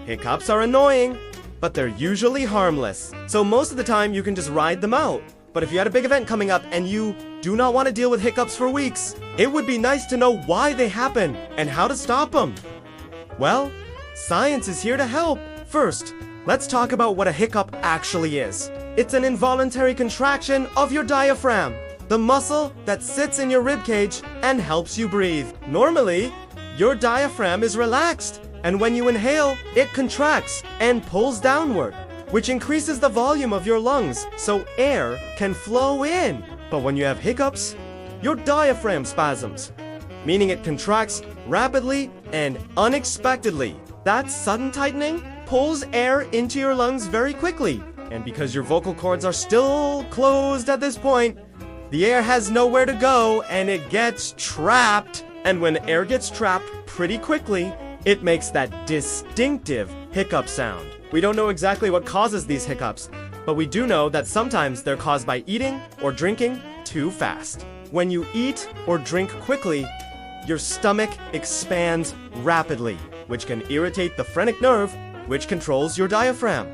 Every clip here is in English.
Hiccups are annoying, but they're usually harmless. So most of the time you can just ride them out. But if you had a big event coming up and you do not want to deal with hiccups for weeks, it would be nice to know why they happen and how to stop them. Well, science is here to help. First, let's talk about what a hiccup actually is. It's an involuntary contraction of your diaphragm, the muscle that sits in your ribcage and helps you breathe. Normally, your diaphragm is relaxed, and when you inhale, it contracts and pulls downward, which increases the volume of your lungs so air can flow in. But when you have hiccups, your diaphragm spasms, meaning it contracts rapidly and unexpectedly. That sudden tightening pulls air into your lungs very quickly, and because your vocal cords are still closed at this point, the air has nowhere to go and it gets trapped. And when air gets trapped pretty quickly, it makes that distinctive hiccup sound. We don't know exactly what causes these hiccups, but we do know that sometimes they're caused by eating or drinking too fast. When you eat or drink quickly, your stomach expands rapidly, which can irritate the phrenic nerve, which controls your diaphragm.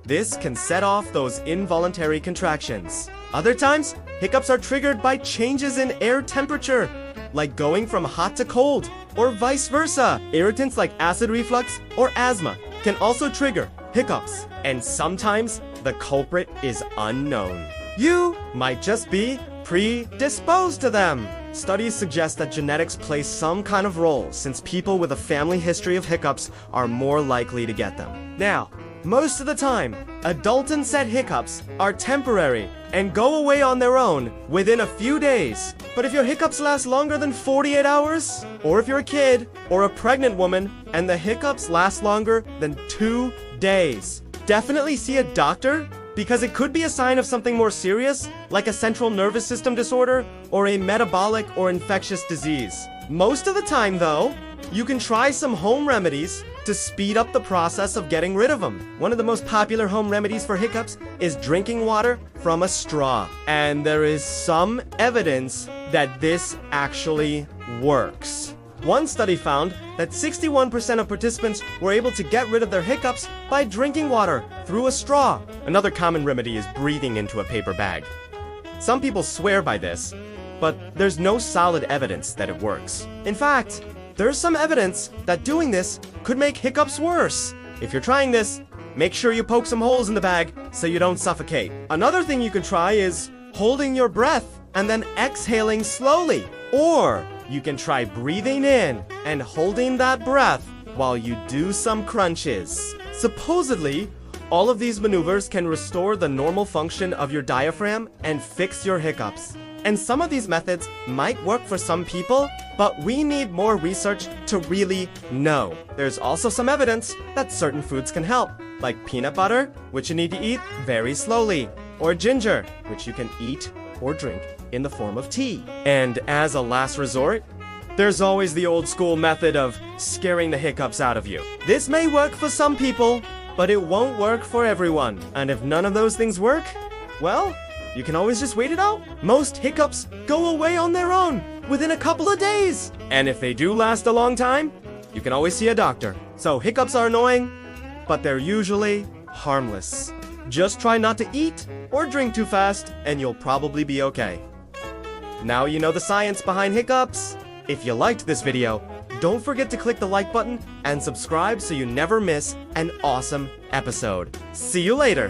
This can set off those involuntary contractions. Other times, hiccups are triggered by changes in air temperature, like going from hot to cold, or vice versa. Irritants like acid reflux or asthma can also trigger hiccups, and sometimes the culprit is unknown. You might just be predisposed to them. Studies suggest that genetics play some kind of role, since people with a family history of hiccups are more likely to get them. Now, most of the time, adult-onset hiccups are temporary and go away on their own within a few days. But if your hiccups last longer than 48 hours, or if you're a kid or a pregnant woman and the hiccups last longer than 2 days, definitely see a doctor, because it could be a sign of something more serious, like a central nervous system disorder or a metabolic or infectious disease. Most of the time, though, you can try some home remedies to speed up the process of getting rid of them. One of the most popular home remedies for hiccups is drinking water from a straw. And there is some evidence that this actually works. One study found that 61% of participants were able to get rid of their hiccups by drinking water through a straw. Another common remedy is breathing into a paper bag. Some people swear by this, but there's no solid evidence that it works. In fact, there's some evidence that doing this could make hiccups worse. If you're trying this, make sure you poke some holes in the bag so you don't suffocate. Another thing you can try is holding your breath and then exhaling slowly. Or you can try breathing in and holding that breath while you do some crunches. Supposedly, all of these maneuvers can restore the normal function of your diaphragm and fix your hiccups. And some of these methods might work for some people, but we need more research to really know. There's also some evidence that certain foods can help, like peanut butter, which you need to eat very slowly, or ginger, which you can eat or drink in the form of tea. And as a last resort, there's always the old school method of scaring the hiccups out of you. This may work for some people, but it won't work for everyone. And if none of those things work, well, you can always just wait it out. Most hiccups go away on their own within a couple of days. And if they do last a long time, you can always see a doctor. So hiccups are annoying, but they're usually harmless. Just try not to eat or drink too fast, and you'll probably be okay. Now you know the science behind hiccups. If you liked this video, don't forget to click the like button and subscribe so you never miss an awesome episode. See you later.